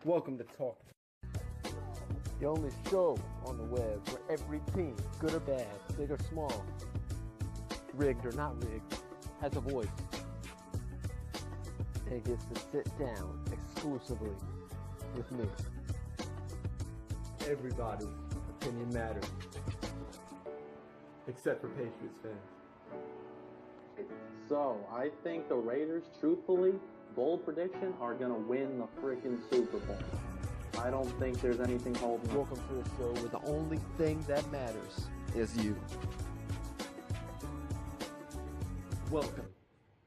Welcome to Talk. The only show on the web where every team, good or bad, big or small, rigged or not rigged, has a voice. And gets to sit down exclusively with me. Everybody's opinion matters. Except for Patriots fans. So, I think the Raiders, truthfully, bold prediction, are going to win the freaking Super Bowl. I don't think there's anything holding them. Welcome to the show where the only thing that matters is you. Welcome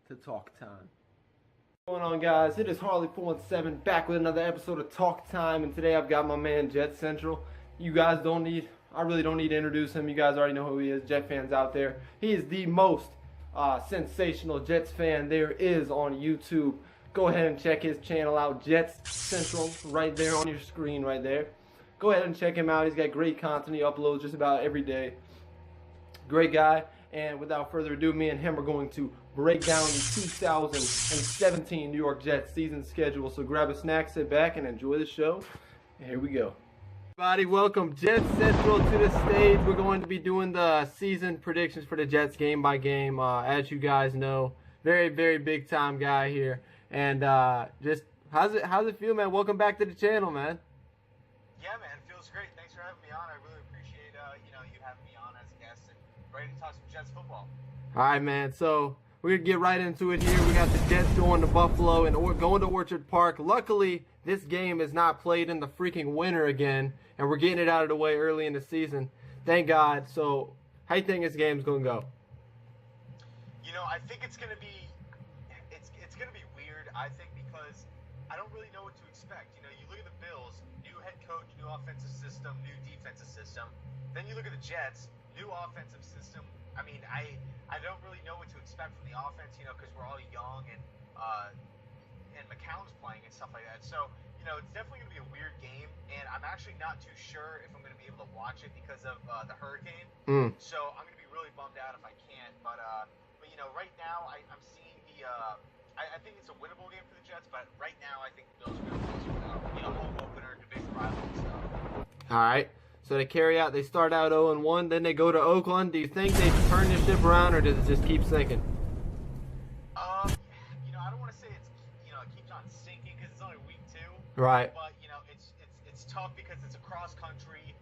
to Talk Time. What's going on, guys? It is Harley417 back with another episode of Talk Time, and today I've got my man JetsCentral. You guys I really don't need to introduce him. You guys already know who he is, Jet fans out there. He is the most sensational Jets fan there is on YouTube. Go ahead and check his channel out, JetsCentral, right there on your screen right there. Go ahead and check him out. He's got great content. He uploads just about every day. Great guy. And without further ado, me and him are going to break down the 2017 New York Jets season schedule. So grab a snack, sit back, and enjoy the show. And here we go. Everybody, welcome JetsCentral to the stage. We're going to be doing the season predictions for the Jets game by game. As you guys know, very, very big time guy here. And just how's it feel, man? Welcome back to the channel, man. Yeah, man, it feels great. Thanks for having me on. I really appreciate you having me on as a guest and ready to talk some Jets football. All right, man. So we're gonna get right into it here. We got the Jets going to Buffalo and going to Orchard Park. Luckily, this game is not played in the freaking winter again, and we're getting it out of the way early in the season. Thank God. So how you think this game's gonna go? You know, I think it's gonna be weird. I think because I don't really know what to expect. You know, you look at the Bills, new head coach, new offensive system, new defensive system. Then you look at the Jets, new offensive system. I mean, I don't really know what to expect from the offense, you know, because we're all young and McCown's playing and stuff like that. So, you know, it's definitely going to be a weird game, and I'm actually not too sure if I'm going to be able to watch it because of the hurricane. So I'm going to be really bummed out if I can't. But you know, right now I'm seeing I think it's a winnable game for the Jets, but right now I think the Bills are going to lose without, home opener, division rival and stuff. All right. So they start out 0-1, then they go to Oakland. Do you think they turn the ship around, or does it just keep sinking? You know, I don't want to say it keeps on sinking because it's only week 2. Right. But it's tough because it's across country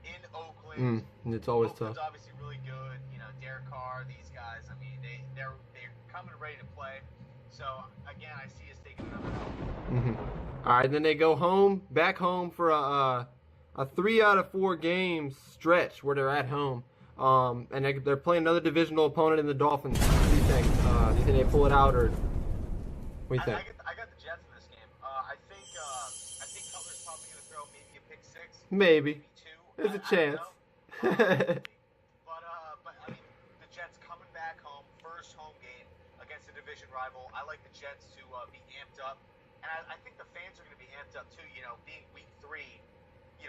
in Oakland. It's always Oakland's tough. Obviously really good. You know, Derek Carr, these guys. I mean, they're coming ready to play. So again, I see us taking another L. All right, then they go back home for a 3 out of 4 games stretch where they're at home, and they're playing another divisional opponent in the Dolphins. What do you think? Do you think they pull it out, or what do you think? I got the Jets in this game. I think Cutler's probably going to throw maybe a pick 6, Maybe 2. There's a chance. But I mean, the Jets coming back home, first home game against a division rival. I like the Jets to be amped up, and I think the fans are going to be amped up too. You know, being week 3,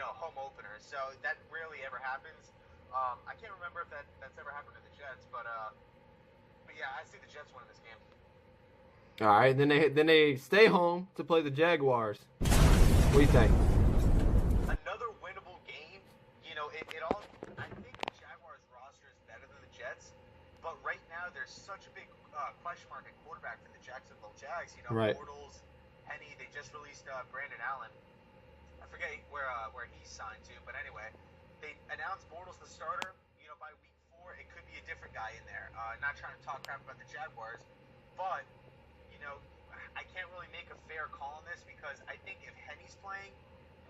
home opener. So that rarely ever happens. I can't remember if that's ever happened to the Jets, but yeah, I see the Jets winning this game. All right, then they stay home to play the Jaguars. What do you think? Another winnable game. You know, I think the Jaguars roster is better than the Jets, but right now there's such a big question mark at quarterback for the Jacksonville Jags. You know, right. Bortles, Henny, they just released Brandon Allen. I forget where he's signed to, but anyway, they announced Bortles the starter. You know, by week 4, it could be a different guy in there. Not trying to talk crap about the Jaguars, but you know, I can't really make a fair call on this because I think if Henny's playing,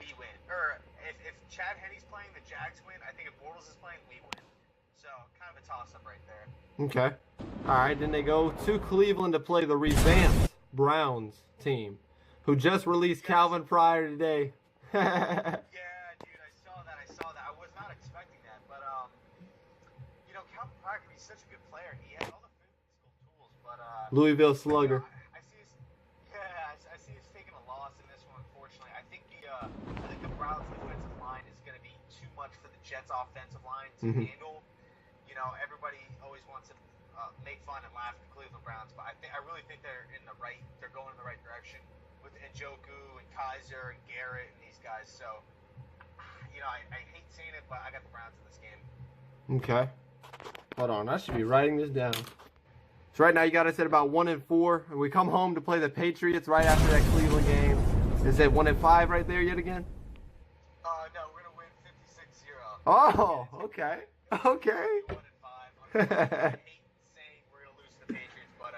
we win. Or if Chad Henny's playing, the Jags win. I think if Bortles is playing, we win. So kind of a toss-up right there. Okay. All right, then they go to Cleveland to play the revamped Browns team, who just released Calvin Pryor today. Yeah, dude, I saw that. I was not expecting that, but Calvin Pryor can be such a good player. He has all the physical tools, but Louisville Slugger. I see us taking a loss in this one. Unfortunately, I think the Browns' defensive line is going to be too much for the Jets' offensive line to handle. You know, everybody always wants to make fun and laugh at the Cleveland Browns, but I really think they're going in the right direction with Njoku and Kaiser and Garrett and these guys. So, I hate saying it, but I got the Browns in this game. Okay. Hold on, I should be writing this down. So right now you got us at about 1-4, and we come home to play the Patriots right after that Cleveland game. Is it 1-5 right there yet again? No, we're gonna win 56-0. Oh, okay. Okay. 1-5. I hate saying we're gonna lose to the Patriots, but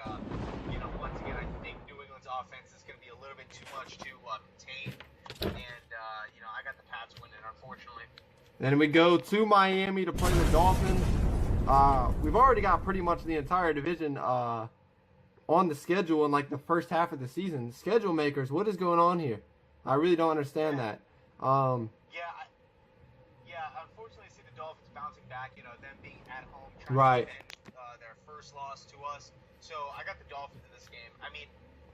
once again, I think New England's offense is gonna be a little bit too much to contain, and I got the Pats winning, unfortunately. Then we go to Miami to play the Dolphins. We've already got pretty much the entire division on the schedule in like the first half of the season. Schedule makers, what is going on here? I really don't understand that. Unfortunately, I see the Dolphins bouncing back. Them being at home, right, to defend their first loss to us. So I got the Dolphins in this game. I mean,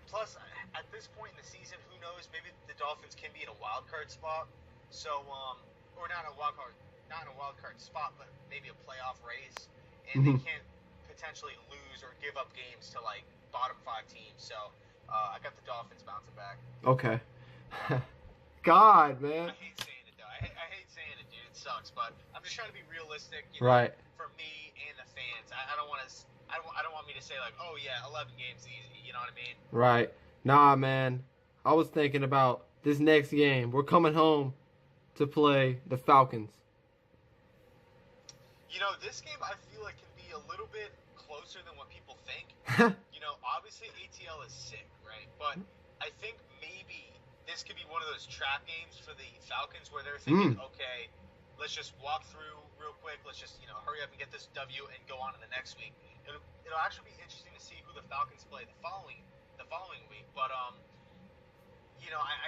plus at this point in the season, who knows? Maybe the Dolphins can be in a wild card spot. So or not in a wild card spot, but maybe a playoff race, and they can't potentially lose or give up games to like bottom 5 teams. So I got the Dolphins bouncing back. Okay. God, man. I hate saying it though. I hate saying it, dude. It sucks, but I'm just trying to be realistic. Right. For me and the fans, I don't want to. I don't want me to say like, oh yeah, 11 games easy. You know what I mean? Right. Nah, man. I was thinking about this next game. We're coming home to play the Falcons. This game I feel like can be a little bit closer than what people think. Obviously ATL is sick, right? But I think maybe this could be one of those trap games for the Falcons where they're thinking, okay, let's just walk through real quick. Let's just, hurry up and get this W and go on to the next week. It'll actually be interesting to see who the Falcons play the following week. But I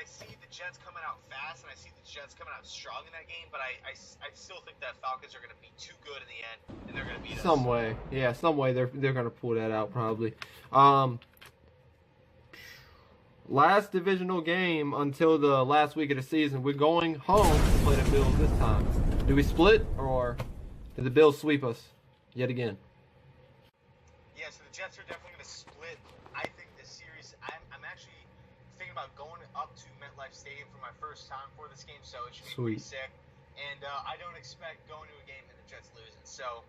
see the Jets coming out fast, and I see the Jets coming out strong in that game, but I still think that Falcons are going to be too good in the end, and they're going to beat us. Some way they're going to pull that out probably. Last divisional game until the last week of the season. We're going home to play the Bills this time. Do we split, or did the Bills sweep us yet again? Yeah, so the Jets are definitely going to split. I think this series, I'm actually thinking about going up to MetLife Stadium for my first time for this game, so it should be pretty sick. And I don't expect going to a game and the Jets losing. So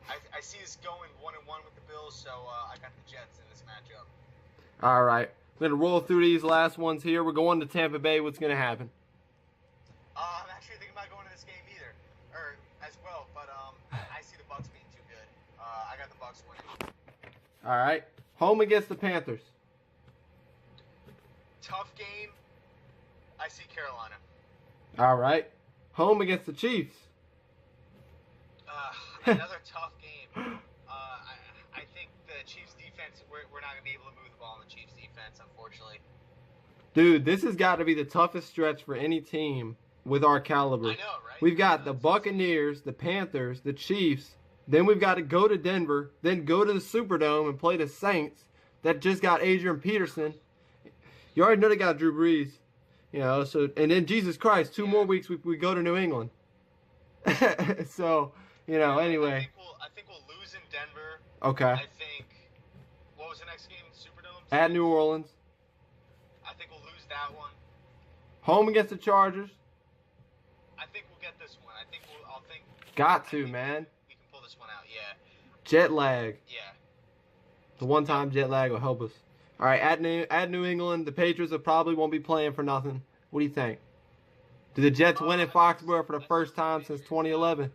I see us going 1-1 with the Bills, so I got the Jets in this matchup. All right. We're going to roll through these last ones here. We're going to Tampa Bay. What's going to happen? I'm actually thinking about going to this game as well, but I see the Bucs being too good. I got the Bucs winning. All right. Home against the Panthers. Tough game. I see Carolina. All right. Home against the Chiefs. Another tough game. I think the Chiefs defense, we're not going to be able to move the ball in the Chiefs defense, unfortunately. Dude, this has got to be the toughest stretch for any team with our caliber. I know, right? We've got the Buccaneers, the Panthers, the Chiefs. Then we've got to go to Denver, then go to the Superdome and play the Saints that just got Adrian Peterson. You already know they got Drew Brees. And then Jesus Christ, 2 more weeks we go to New England. So, anyway. I think we'll lose in Denver. Okay. I think, what was the next game? Superdome? At New Orleans. I think we'll lose that one. Home against the Chargers. I think we'll get this one. Got to, man. We can pull this one out, yeah. Jet lag. Yeah. The one-time jet lag will help us. All right, at New England, the Patriots probably won't be playing for nothing. What do you think? Do the Jets win in Foxborough for the first time since 2011?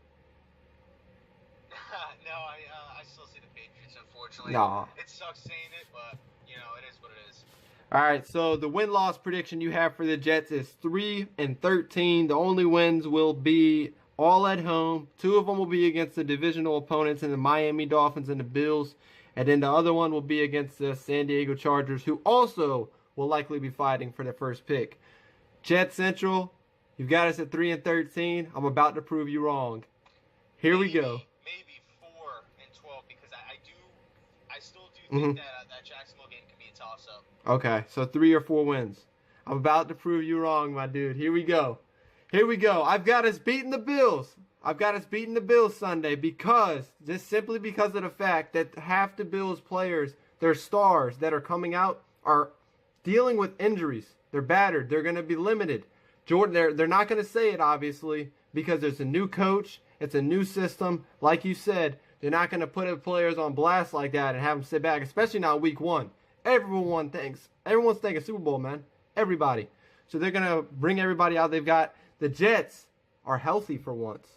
No, I still see the Patriots, unfortunately. Nah. It sucks saying it, but, it is what it is. All right, so the win-loss prediction you have for the Jets is 3-13. The only wins will be all at home. 2 of them will be against the divisional opponents in the Miami Dolphins and the Bills. And then the other one will be against the San Diego Chargers, who also will likely be fighting for the first pick. JetsCentral, you've got us at 3-13. I'm about to prove you wrong. Here we go. Maybe 4-12, because I still do think that Jacksonville game can be a toss-up. Okay, so 3 or 4 wins. I'm about to prove you wrong, my dude. Here we go. I've got us beating the Bills. I've got us beating the Bills Sunday simply because of the fact that half the Bills players, their stars that are coming out, are dealing with injuries. They're battered. They're going to be limited. Jordan, they're not going to say it, obviously, because there's a new coach. It's a new system. Like you said, they're not going to put players on blast like that and have them sit back, especially now week 1. Everyone's thinking Super Bowl, man. Everybody. So they're going to bring everybody out. They've got the Jets are healthy for once.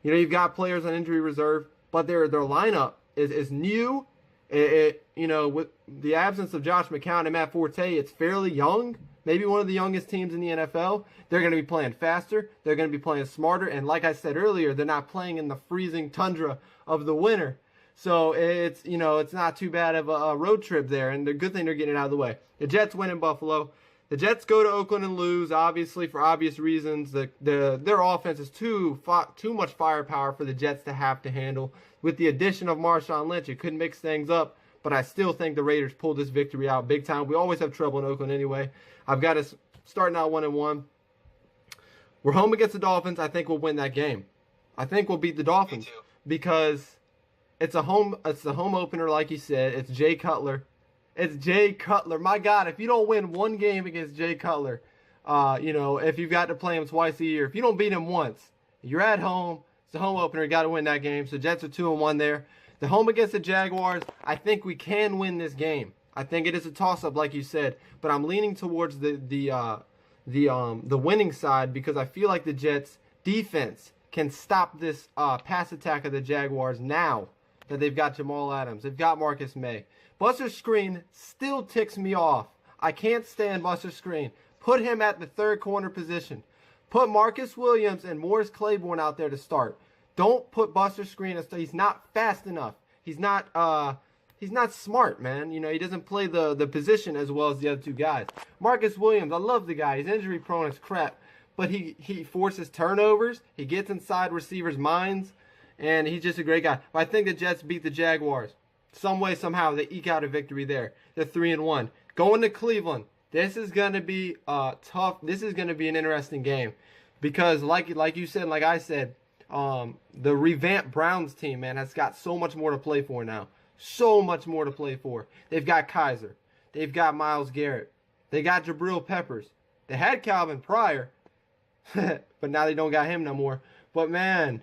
You know, you've got players on injury reserve, but their lineup is new. You know, with the absence of Josh McCown and Matt Forte, it's fairly young. Maybe one of the youngest teams in the NFL. They're going to be playing faster. They're going to be playing smarter. And like I said earlier, they're not playing in the freezing tundra of the winter. So it's, you know, it's not too bad of a road trip there. And the good thing they're getting it out of the way. The Jets win in Buffalo. The Jets go to Oakland and lose, obviously, for obvious reasons. Their offense is too much firepower for the Jets to have to handle. With the addition of Marshawn Lynch, it could mix things up. But I still think the Raiders pulled this victory out big time. We always have trouble in Oakland anyway. I've got us starting out 1-1. We're home against the Dolphins. I think we'll win that game. I think we'll beat the Dolphins because it's the home opener, like you said. It's Jay Cutler. It's Jay Cutler. My God, if you don't win one game against Jay Cutler, you know, if you've got to play him twice a year, if you don't beat him once, you're at home. It's the home opener. You got to win that game. So Jets are 2-1 there. The home against the Jaguars, I think we can win this game. I think it is a toss-up, like you said, but I'm leaning towards the winning side because I feel like the Jets' defense can stop this pass attack of the Jaguars now that they've got Jamal Adams. They've got Marcus May. Buster Screen still ticks me off. I can't stand Buster Screen. Put him at the third corner position. Put Marcus Williams and Morris Claiborne out there to start. Don't put Buster Screen as he's not fast enough. He's not smart, man. You know, he doesn't play the position as well as the other two guys. Marcus Williams, I love the guy. He's injury prone as crap, but he forces turnovers. He gets inside receivers' minds, and he's just a great guy. But I think the Jets beat the Jaguars. Some way, somehow, they eke out a victory there. They're 3-1. Going to Cleveland. This is going to be tough. This is going to be an interesting game because, like you said, like I said, the revamped Browns team, man, has got so much more to play for now. So much more to play for. They've got Kaiser. They've got Myles Garrett. They got Jabril Peppers. They had Calvin Pryor, but now they don't got him no more. But, man,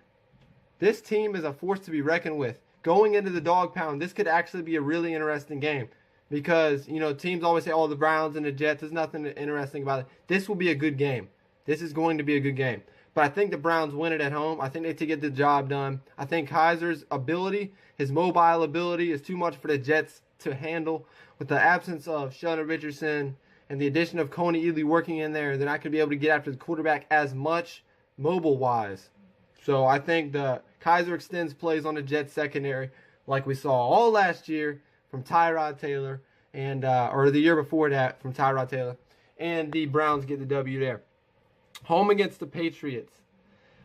this team is a force to be reckoned with. Going into the dog pound, this could actually be a really interesting game because, you know, teams always say, oh, the Browns and the Jets, there's nothing interesting about it. This will be a good game. This is going to be a good game. But I think the Browns win it at home. I think they get the job done. I think Kaiser's ability, his mobile ability, is too much for the Jets to handle. With the absence of Sheldon Richardson and the addition of Coney Ely working in there, they're not going to be able to get after the quarterback as much mobile-wise. So I think the Kaiser extends plays on the Jets secondary like we saw all last year from Tyrod Taylor and or the year before that from Tyrod Taylor. And the Browns get the W there. Home against the Patriots.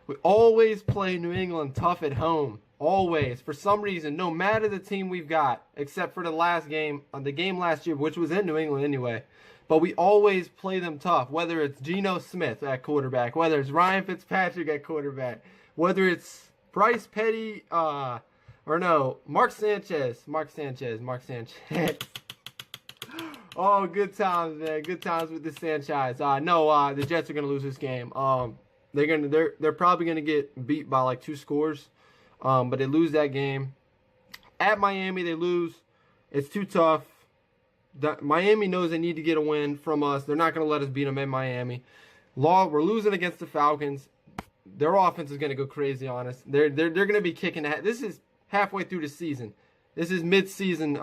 We always play New England tough at home. Always. For some reason, no matter the team we've got, except for the last game, the game last year, which was in New England anyway. But we always play them tough, whether it's Geno Smith at quarterback, whether it's Ryan Fitzpatrick at quarterback, whether it's Bryce Petty, Mark Sanchez. Oh, good times, man. Good times with the Sanchez. The Jets are gonna lose this game. They're probably gonna get beat by like 2 scores. But they lose that game. At Miami, they lose. It's too tough. Miami knows they need to get a win from us. They're not gonna let us beat them in Miami. We're losing against the Falcons. Their offense is gonna go crazy on us. They're gonna be kicking that. This is halfway through the season. This is mid-season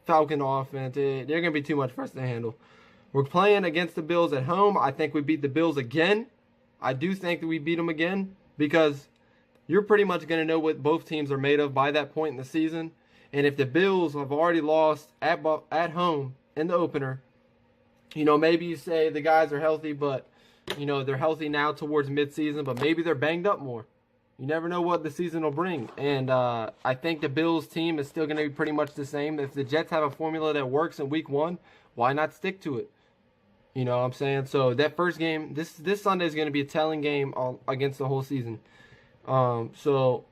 Falcon offense. They're going to be too much for us to handle. We're playing against the Bills at home. I think we beat the Bills again. I do think that we beat them again because you're pretty much going to know what both teams are made of by that point in the season. And if the Bills have already lost at home in the opener, you know, maybe you say the guys are healthy, but, you know, they're healthy now towards midseason, but maybe they're banged up more. You never know what the season will bring. And I think the Bills team is still going to be pretty much the same. If the Jets have a formula that works in week 1, why not stick to it? You know what I'm saying? So that first game, this Sunday is going to be a telling game against the whole season. So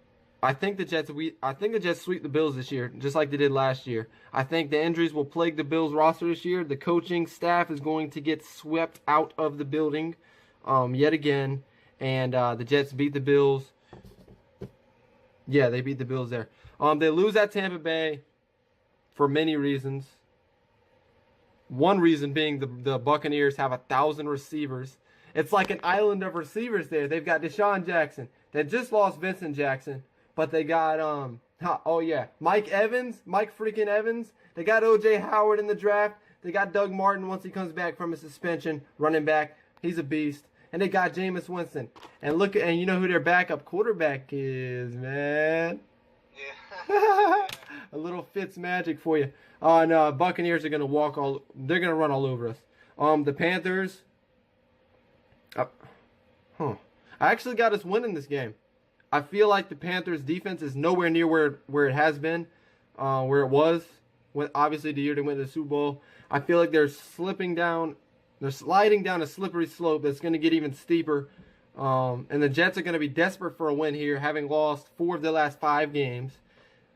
I think the Jets sweep the Bills this year, just like they did last year. I think the injuries will plague the Bills roster this year. The coaching staff is going to get swept out of the building yet again. And the Jets beat the Bills. Yeah, they beat the Bills there. They lose at Tampa Bay for many reasons. One reason being the Buccaneers have 1,000 receivers. It's like an island of receivers there. They've got Deshaun Jackson. They just lost Vincent Jackson. But they got, Mike freaking Evans. They got O.J. Howard in the draft. They got Doug Martin once he comes back from his suspension, running back. He's a beast. And they got Jameis Winston. And you know who their backup quarterback is, man? Yeah. A little Fitz magic for you. No, Buccaneers are going to they're going to run all over us. The Panthers. I actually got us winning this game. I feel like the Panthers' defense is nowhere near where it has been, where it was. Obviously, the year they went to the Super Bowl. I feel like they're sliding down a slippery slope that's going to get even steeper. And the Jets are going to be desperate for a win here, having lost 4 of their last 5 games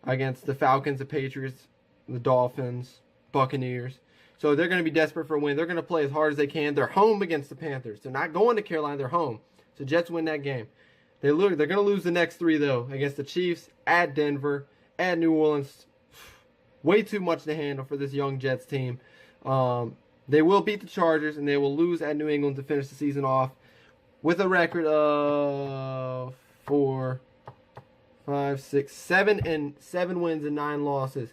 against the Falcons, the Patriots, the Dolphins, Buccaneers. So they're going to be desperate for a win. They're going to play as hard as they can. They're home against the Panthers. They're not going to Carolina. They're home. So Jets win that game. They're going to lose the next 3, though, against the Chiefs, at Denver, at New Orleans. Way too much to handle for this young Jets team. They will beat the Chargers, and they will lose at New England to finish the season off with a record of 7 wins and 9 losses,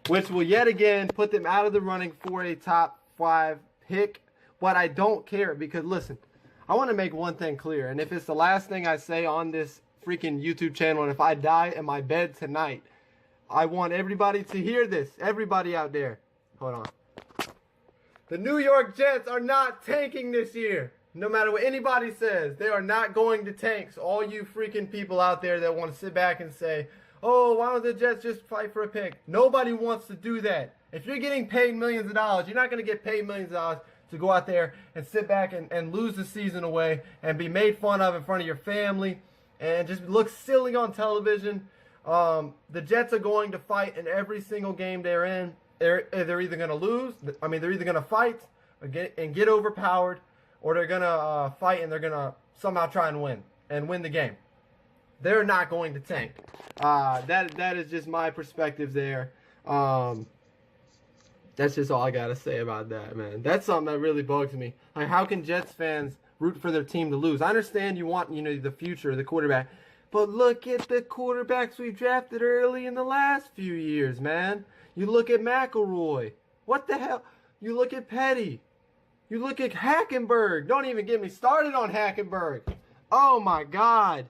which will yet again put them out of the running for a top 5 pick. But I don't care because, listen, I want to make one thing clear, and if it's the last thing I say on this freaking YouTube channel, and if I die in my bed tonight, I want everybody to hear this. Everybody out there. Hold on. The New York Jets are not tanking this year. No matter what anybody says, they are not going to tank. So all you freaking people out there that want to sit back and say, oh, why don't the Jets just fight for a pick? Nobody wants to do that. If you're getting paid millions of dollars, you're not going to get paid millions of dollars to go out there and sit back and lose the season away and be made fun of in front of your family and just look silly on television. The Jets are going to fight in every single game they're in. They're either going to lose. They're either going to fight and get overpowered, or they're going to fight and they're going to somehow try and win the game. They're not going to tank. That is just my perspective there. That's just all I got to say about that, man. That's something that really bugs me. Like, how can Jets fans root for their team to lose? I understand you want, the future of the quarterback. But look at the quarterbacks we drafted early in the last few years, man. You look at McElroy. What the hell? You look at Petty. You look at Hackenberg. Don't even get me started on Hackenberg. Oh, my God.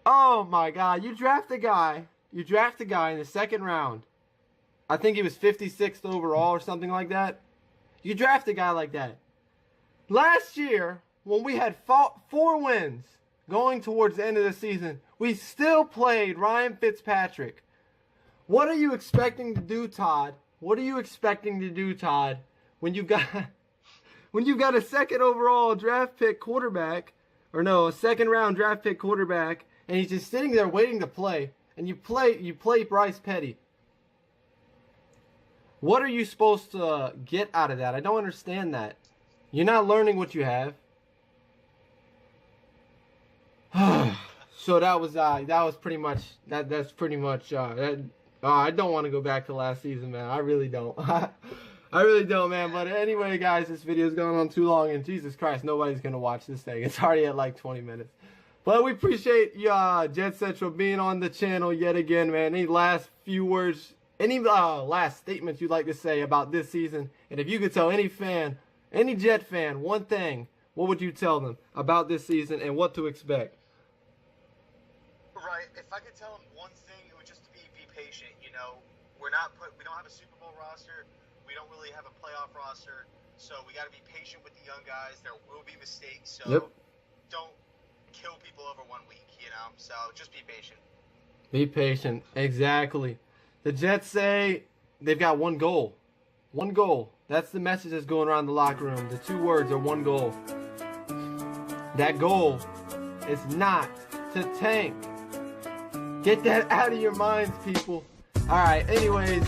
Oh, my God. You draft a guy in the second round. I think he was 56th overall or something like that. You draft a guy like that. Last year, when we had 4 wins going towards the end of the season, we still played Ryan Fitzpatrick. What are you expecting to do, Todd? What are you expecting to do, Todd, when you've got a second overall draft pick quarterback, a second round draft pick quarterback, and he's just sitting there waiting to play, and you play Bryce Petty? What are you supposed to get out of that? I don't understand that. You're not learning what you have. So that was pretty much that. That's pretty much. I don't want to go back to last season, man. I really don't. I really don't, man. But anyway, guys, this video's going on too long, and Jesus Christ, nobody's gonna watch this thing. It's already at like 20 minutes. But we appreciate Jet Central being on the channel yet again, man. Any last few words? Any last statements you'd like to say about this season? And if you could tell any Jet fan, one thing, what would you tell them about this season and what to expect? Right. If I could tell them one thing, it would just be patient. We don't have a Super Bowl roster. We don't really have a playoff roster. So we got to be patient with the young guys. There will be mistakes. So don't kill people over 1 week. So just be patient. Be patient. Exactly. The Jets say they've got one goal. One goal. That's the message that's going around the locker room. The 2 words are one goal. That goal is not to tank. Get that out of your minds, people. Alright, anyways,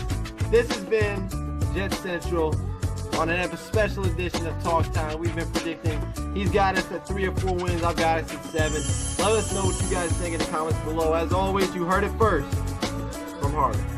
this has been Jet Central on an special edition of Talk Time. We've been predicting. He's got us at 3 or 4 wins. I've got us at 7. Let us know what you guys think in the comments below. As always, you heard it first from Harley.